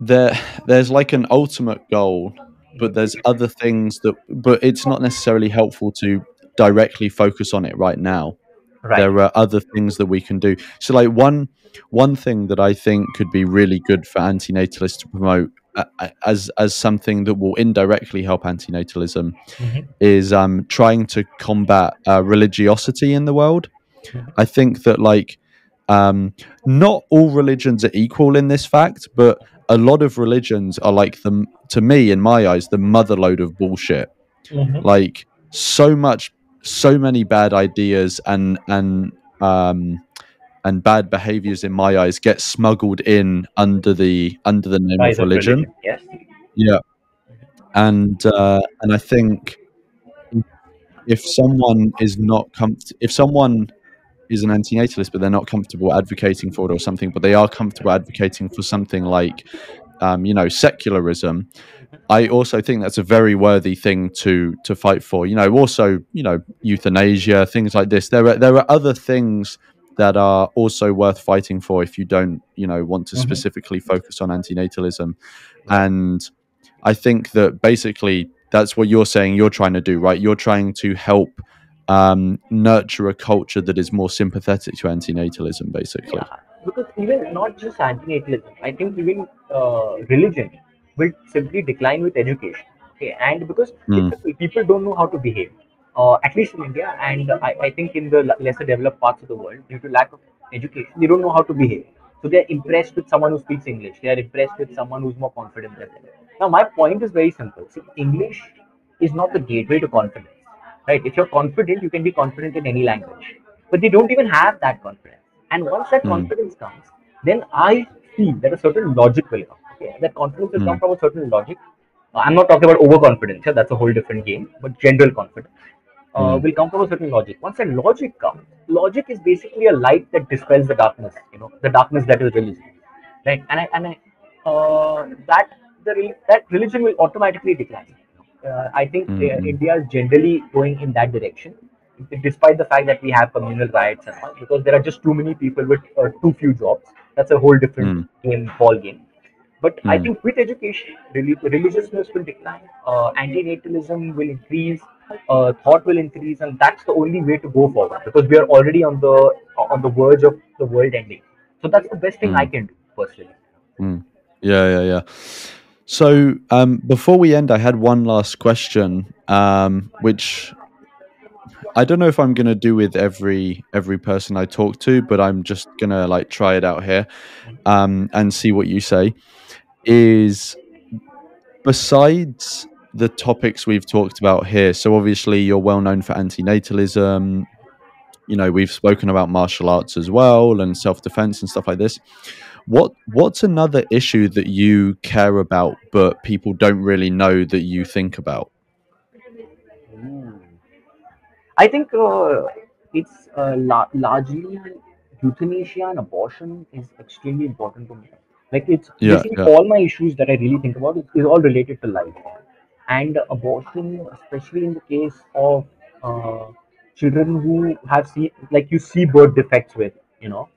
there's like an ultimate goal, but there's other things but it's not necessarily helpful to directly focus on it right now. Right. There are other things that we can do. So like one thing that I think could be really good for antinatalists to promote, as something that will indirectly help antinatalism, is trying to combat religiosity in the world. I think that like not all religions are equal in this fact, but a lot of religions are like to me, in my eyes, the motherload of bullshit. Like so many bad ideas and bad behaviors in my eyes get smuggled in under the name of Rise of religion. religion. Yes. Yeah, and I think if someone is not if someone is an antinatalist, but they're not comfortable advocating for it or something, but they are comfortable advocating for something like, secularism. I also think that's a very worthy thing to fight for. Also, euthanasia, things like this. There are other things that are also worth fighting for if you don't, want to specifically focus on antinatalism. And I think that basically that's what you're saying you're trying to do, right? You're trying to help nurture a culture that is more sympathetic to antinatalism, basically. Yeah, because even not just antinatalism, I think even religion will simply decline with education. Okay, and because it's people don't know how to behave, at least in India, and I think in the lesser developed parts of the world, due to lack of education, they don't know how to behave. So they're impressed with someone who speaks English. They are impressed with someone who's more confident than them. Now, my point is very simple. See, English is not the gateway to confidence, right? If you're confident, you can be confident in any language, but they don't even have that confidence. And once that confidence comes, then I feel that a certain logic will come. Okay? That confidence will come from a certain logic. I'm not talking about overconfidence here, that's a whole different game, but general confidence will come from a certain logic. Once that logic comes, logic is basically a light that dispels the darkness, the darkness that is religion. Right? That religion will automatically decline. I think India is generally going in that direction, despite the fact that we have communal riots and all, because there are just too many people with too few jobs. That's a whole different ball game. But I think with education, religiousness will decline, antinatalism will increase, thought will increase, and that's the only way to go forward because we are already on the verge of the world ending. So that's the best thing I can do personally. Yeah. So before we end, I had one last question, which I don't know if I'm gonna do with every person I talk to, but I'm just gonna like try it out here, and see what you say. Is besides the topics we've talked about here, so obviously you're well known for antinatalism. You know, we've spoken about martial arts as well and self-defense and stuff like this. What's another issue that you care about but people don't really know that you think about? I think it's largely euthanasia and abortion is extremely important to me. Like it's Yeah, basically yeah, all my issues that I really think about is all related to life. And abortion, especially in the case of uh, children who have seen, like you see birth defects with, you know,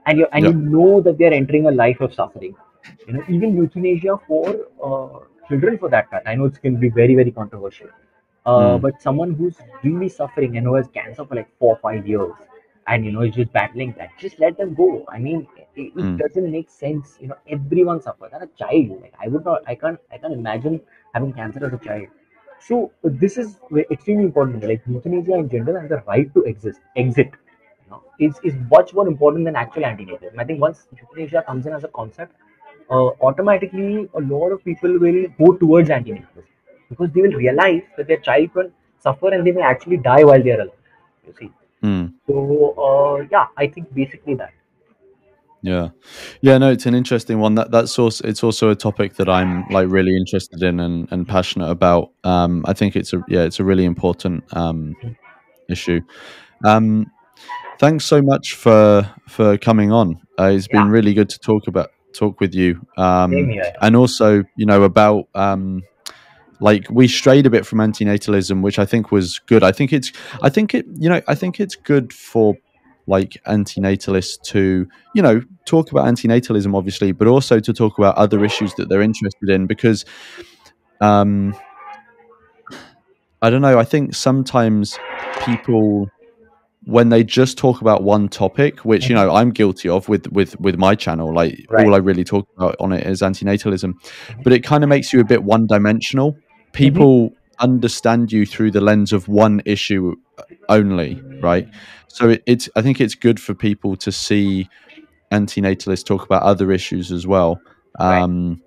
and yeah. you know that they're entering a life of suffering. You know, even euthanasia for children, for that matter. I know it's going to be very very controversial, Mm, but someone who's really suffering and who has cancer for like 4 or 5 years, and you know is just battling that, just let them go. I mean, it mm, doesn't make sense. You know, everyone suffers. And a child, like I would not, I can't imagine having cancer as a child. So this is extremely important. Like euthanasia in general and the right to exit, you know, is much more important than actual antinatalism. I think once euthanasia comes in as a concept, automatically a lot of people will go towards antinatalism because they will realize that their child can suffer and they may actually die while they are alive. You see. mm. So yeah, I think basically that. Yeah, yeah. No, it's an interesting one. That's also, it's also a topic that I'm like really interested in and passionate about. I think it's a really important issue. Um, Thanks so much for coming on. It's Yeah, been really good to talk with you. same here. And also, you know, about like we strayed a bit from antinatalism, which I think was good. I think it's good for like antinatalists to, you know, talk about antinatalism, obviously, but also to talk about other issues that they're interested in, because um, I don't know. I think sometimes people, when they just talk about one topic, which, you know, I'm guilty of with my channel, like Right. all I really talk about on it is antinatalism, but it kind of makes you a bit one dimensional. Mm-hmm. People understand you through the lens of one issue only, right? So it's, I think it's good for people to see antinatalists talk about other issues as well. Right.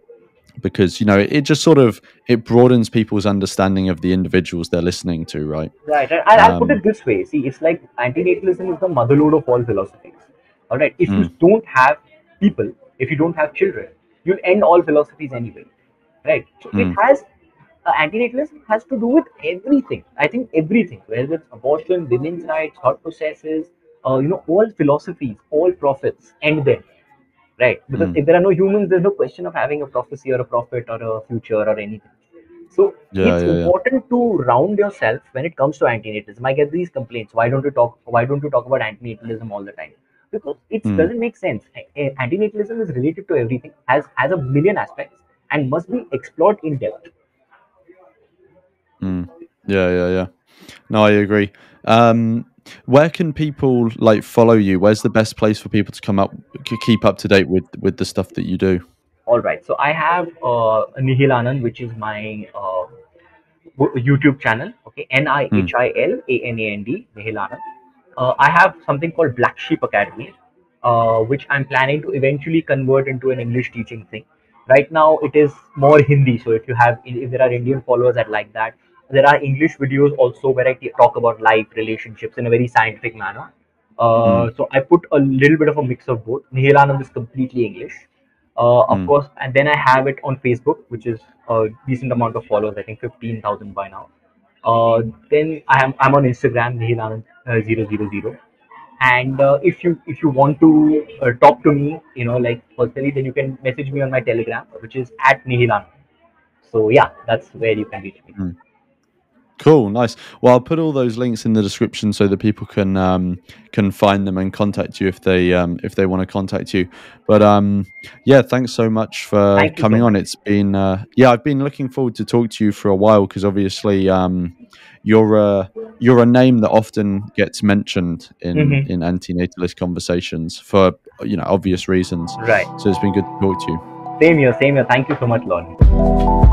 Because, you know, it just sort of, it broadens people's understanding of the individuals they're listening to, right? Right. I'll put um it this way. See, it's like antinatalism is the motherlode of all philosophies. All right. If you mm, don't have people, if you don't have children, you'll end all philosophies anyway. Right. So it mm, has, antinatalism has to do with everything. I think everything, whether it's abortion, women's rights, thought processes, you know, all philosophies, all prophets end there. Right. Because mm. if there are no humans, there's no question of having a prophecy or a prophet or a future or anything. So Yeah, it's yeah, yeah. important to round yourself when it comes to antinatalism. I get these complaints. Why don't you talk? Why don't you talk about antinatalism all the time? Because it Mm, doesn't make sense. Antinatalism is related to everything, has a million aspects, and must be explored in depth. mm. Yeah, yeah, yeah. No, I agree. Where can people like follow you? Where's the best place for people to keep up to date with the stuff that you do? All right. So I have Nihil Anand, which is my YouTube channel. Okay, Mm, Nihilanand, Nihil Anand. I have something called Black Sheep Academy, which I'm planning to eventually convert into an English teaching thing. Right now, it is more Hindi. So if there are Indian followers that like that, there are English videos also where I talk about life, relationships in a very scientific manner. mm, So I put a little bit of a mix of both. Nihil Anand is completely English, of mm, course, and then I have it on Facebook, which is a decent amount of followers. I think 15,000 by now. Then I'm on Instagram, Nihil Anand 000. And if you want to talk to me, you know, like personally, then you can message me on my Telegram, which is at Nihil Anand. So yeah, that's where you can reach me. mm. Cool, nice. Well, I'll put all those links in the description so that people can find them and contact you if they want to contact you. But yeah, thanks so much for Thank you so coming on. much. It's been yeah, I've been looking forward to talk to you for a while because obviously you're a name that often gets mentioned Hmm. in antinatalist conversations for, you know, obvious reasons. Right. So it's been good to talk to you. Same here. Same here. Thank you so much, Lord.